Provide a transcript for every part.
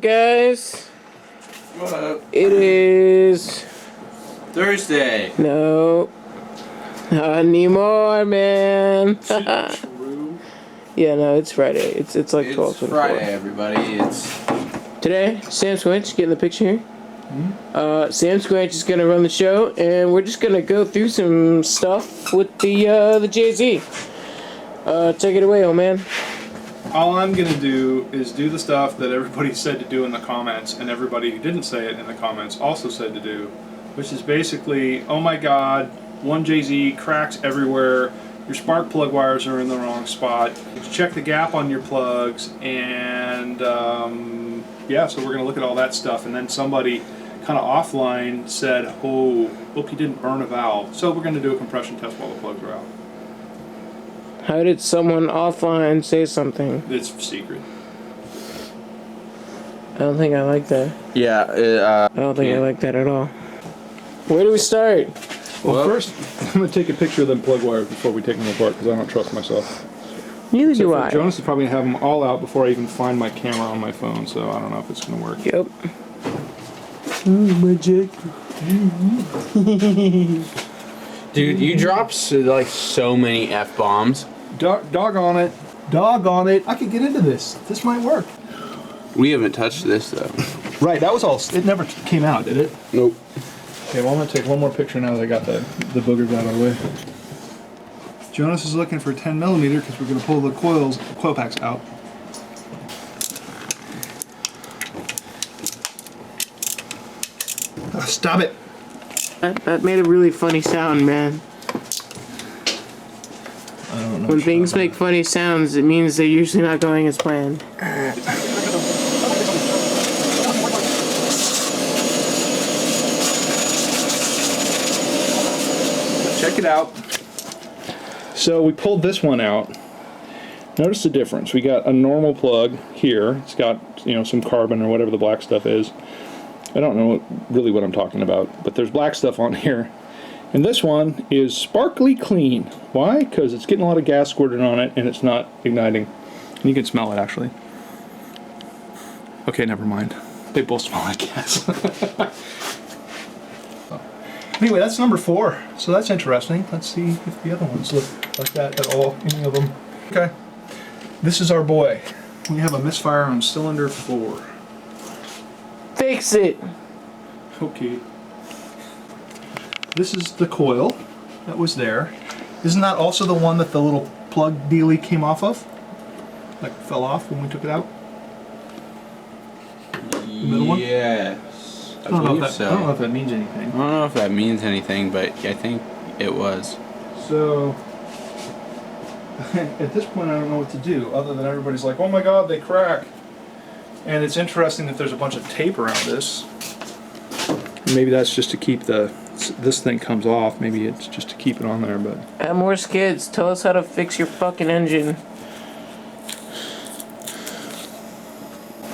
up, guys? What up? It is Thursday. no, not anymore, man. Yeah, no, it's Friday. It's like 12:24. It's Friday, everybody. It's today. Samsquanch, get in the picture here. Samsquanch is gonna run the show, and we're just gonna go through some stuff with the JZ. Take it away, old man. All I'm going to do is do the stuff that everybody said to do in the comments, and everybody who didn't say it in the comments also said to do, which is basically, oh my god, 1JZ, cracks everywhere, your spark plug wires are in the wrong spot, check the gap on your plugs, and yeah, so we're going to look at all that stuff. And then somebody kind of offline said, oh, hope you didn't burn a valve. So we're going to do a compression test while the plugs are out. How did someone offline say something? It's secret. I don't think I like that. yeah. I don't think I like that at all. Where do we start? Well, first, I'm going to take a picture of them plug wires before we take them apart, because I don't trust myself. Neither do I. Jonas is probably going to have them all out before I even find my camera on my phone, so I don't know if it's going to work. Yep. Dude, you dropped like so many F-bombs. Dog on it. Dog on it. I could get into this. This might work. We haven't touched this though. Right, that was all. It never came out, did it? Nope. Okay, well, I'm going to take one more picture now that I got the boogers out of the way. Jonas is looking for 10mm because we're going to pull the coil packs out. Oh, stop it. That made a really funny sound, man. I don't know. When things make funny sounds, it means they're usually not going as planned. Check it out. So we pulled this one out. Notice the difference. We got a normal plug here. It's got, you know, some carbon or whatever the black stuff is. I don't know really what I'm talking about, but there's black stuff on here. And this one is sparkly clean. Why? Because it's getting a lot of gas squirted on it and it's not igniting. And you can smell it actually. Okay, never mind. They both smell like gas. Anyway, that's number 4. So that's interesting. Let's see if the other ones look like that at all. Any of them. Okay. This is our boy. We have a misfire on cylinder 4. Fix it! Okay. This is the coil that was there. Isn't that also the one that the little plug dealie came off of? Like fell off when we took it out? The middle one? Yes. I don't know if that means anything. I don't know if that means anything, but I think it was. So, at this point I don't know what to do, other than everybody's like, oh my god, they crack. And it's interesting that there's a bunch of tape around this. Maybe that's just to keep this thing comes off. Maybe it's just to keep it on there, but... At More Skids, tell us how to fix your fucking engine.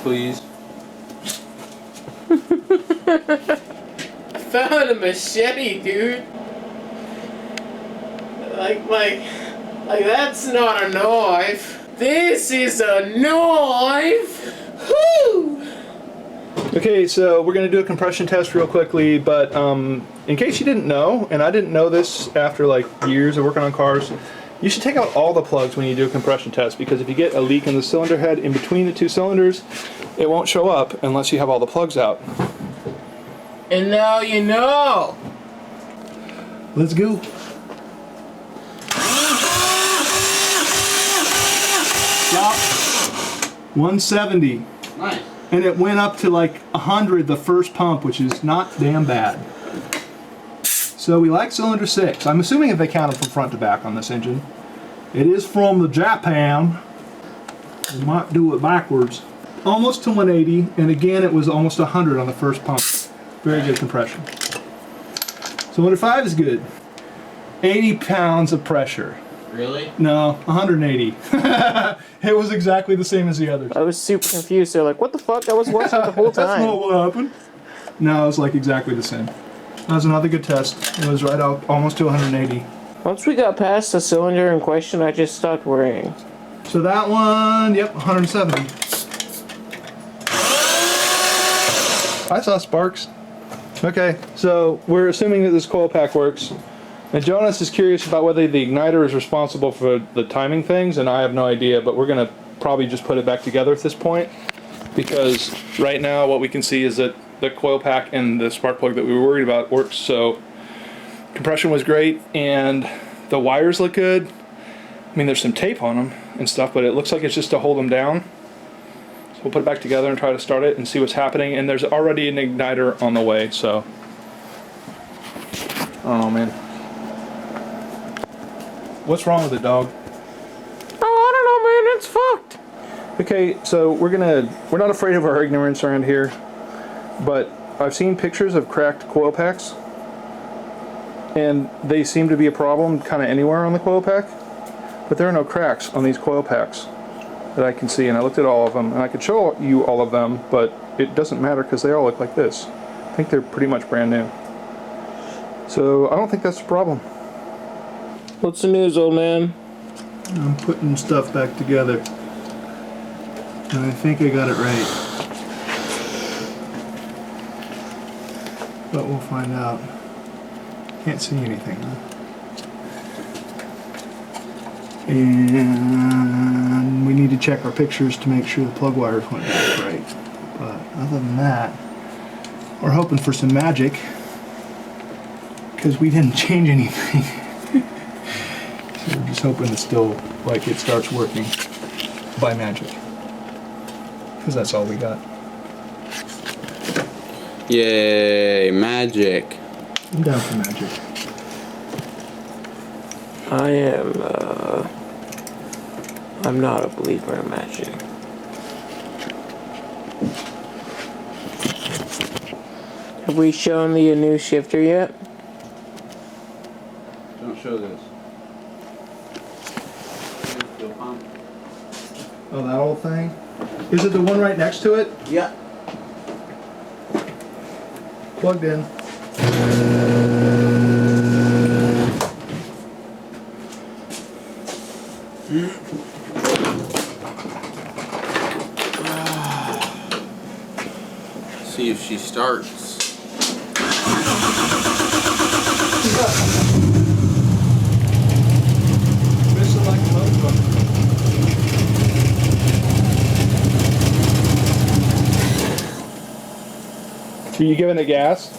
Please. I found a machete, dude. Like that's not a knife. This is a knife. Whoo! Okay, so we're going to do a compression test real quickly, but in case you didn't know, and I didn't know this after like years of working on cars, you should take out all the plugs when you do a compression test, because if you get a leak in the cylinder head in between the 2 cylinders, it won't show up unless you have all the plugs out. And now you know. Let's go. Stop. 170. Nice. And it went up to like 100 the first pump, which is not damn bad. So we like cylinder 6. I'm assuming if they counted from front to back on this engine. It is from the Japan. We might do it backwards. Almost to 180, and again it was almost 100 on the first pump. Very good compression. Cylinder 5 is good. 80 pounds of pressure. Really? No, 180. It was exactly the same as the others. I was super confused. They're like, what the fuck? I was watching the whole time. That's not what happened. No, it was like exactly the same. That was another good test. It was right out almost to 180. Once we got past the cylinder in question, I just stopped worrying. So that one, yep, 170. I saw sparks. Okay, so we're assuming that this coil pack works. And Jonas is curious about whether the igniter is responsible for the timing things, and I have no idea, but we're going to probably just put it back together at this point. Because right now what we can see is that the coil pack and the spark plug that we were worried about works. So compression was great, and the wires look good. I mean, there's some tape on them and stuff, but it looks like it's just to hold them down. So we'll put it back together and try to start it and see what's happening. And there's already an igniter on the way, so I don't know, man. What's wrong with the dog? Oh, I don't know, man. It's fucked. Okay, so we're not afraid of our ignorance around here, but I've seen pictures of cracked coil packs, and they seem to be a problem kind of anywhere on the coil pack, but there are no cracks on these coil packs that I can see, and I looked at all of them, and I could show you all of them, but it doesn't matter because they all look like this. I think they're pretty much brand new. So I don't think that's a problem. What's the news, old man? I'm putting stuff back together, and I think I got it right. But we'll find out. Can't see anything, huh? And we need to check our pictures to make sure the plug wires went back right. But other than that, we're hoping for some magic, because we didn't change anything. So we're just hoping it's still, like, it starts working by magic. Because that's all we got. Yay, magic. I'm down for magic. I'm not a believer in magic. Have we shown the new shifter yet? Don't show this. Oh, that old thing? Is it the one right next to it? Yeah. Plugged in. See if she starts. So you giving it gas?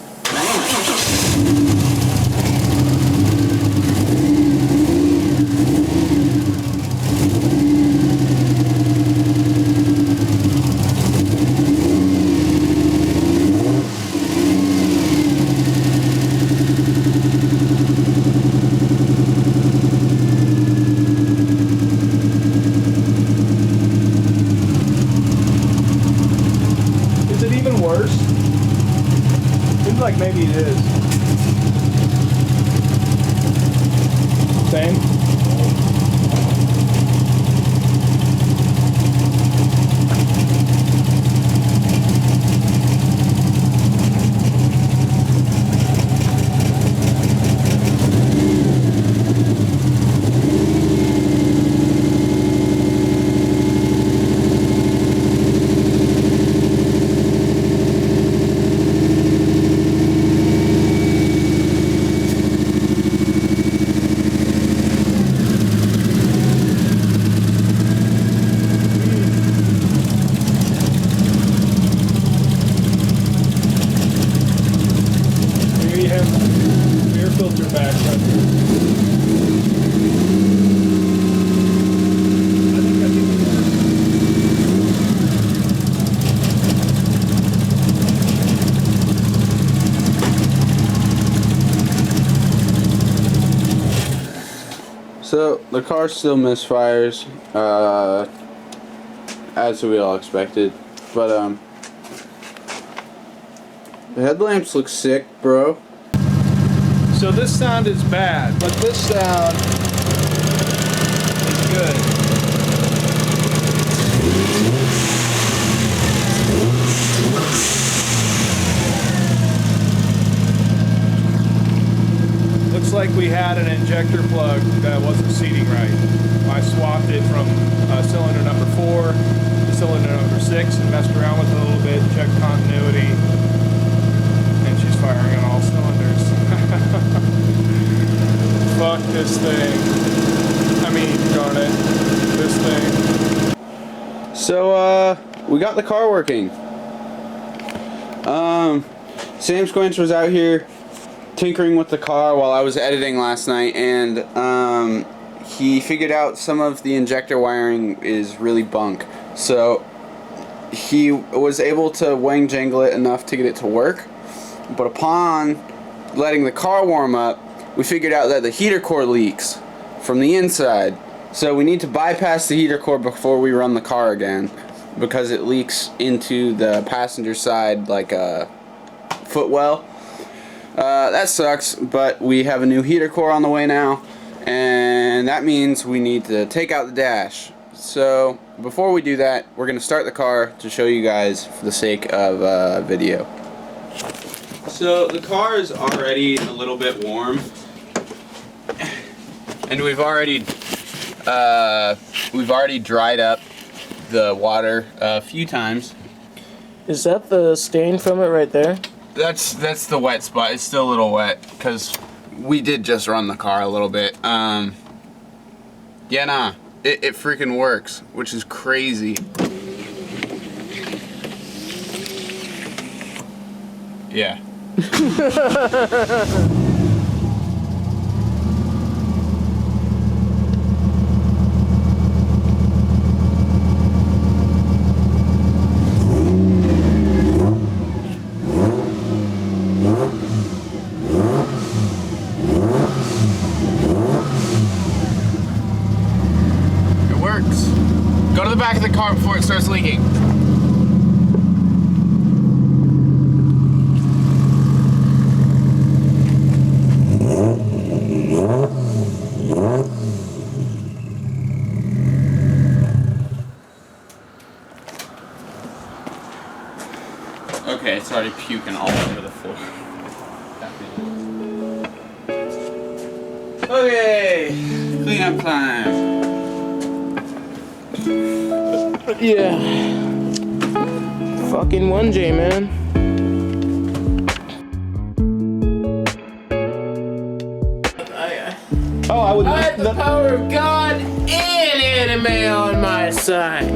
Is it even worse? Seems like maybe it is. Same? So the car still misfires, as we all expected, but the headlamps look sick, bro. So this sound is bad, but this sound is good. Looks like we had an injector plug that wasn't seating right. I swapped it from cylinder number 4 to cylinder number 6 and messed around with it a little bit, checked continuity. this thing. I mean, darn it, this thing. So, we got the car working. Samsquanch was out here tinkering with the car while I was editing last night, and he figured out some of the injector wiring is really bunk. So he was able to wang jangle it enough to get it to work, but upon letting the car warm up, we figured out that the heater core leaks from the inside. So we need to bypass the heater core before we run the car again, because it leaks into the passenger side like a footwell. That sucks, but we have a new heater core on the way now, and that means we need to take out the dash. So before we do that, we're going to start the car to show you guys for the sake of video. So the car is already a little bit warm, and we've already dried up the water a few times. Is that the stain from it right there? That's the wet spot. It's still a little wet because we did just run the car a little bit. Yeah, nah, it freaking works, which is crazy. Yeah. Go to the back of the car before it starts leaking. Okay, it's already puking all over the floor. Okay, cleanup time. Yeah. Fucking 1J, man. Oh, I would. I have the power of God and anime on my side.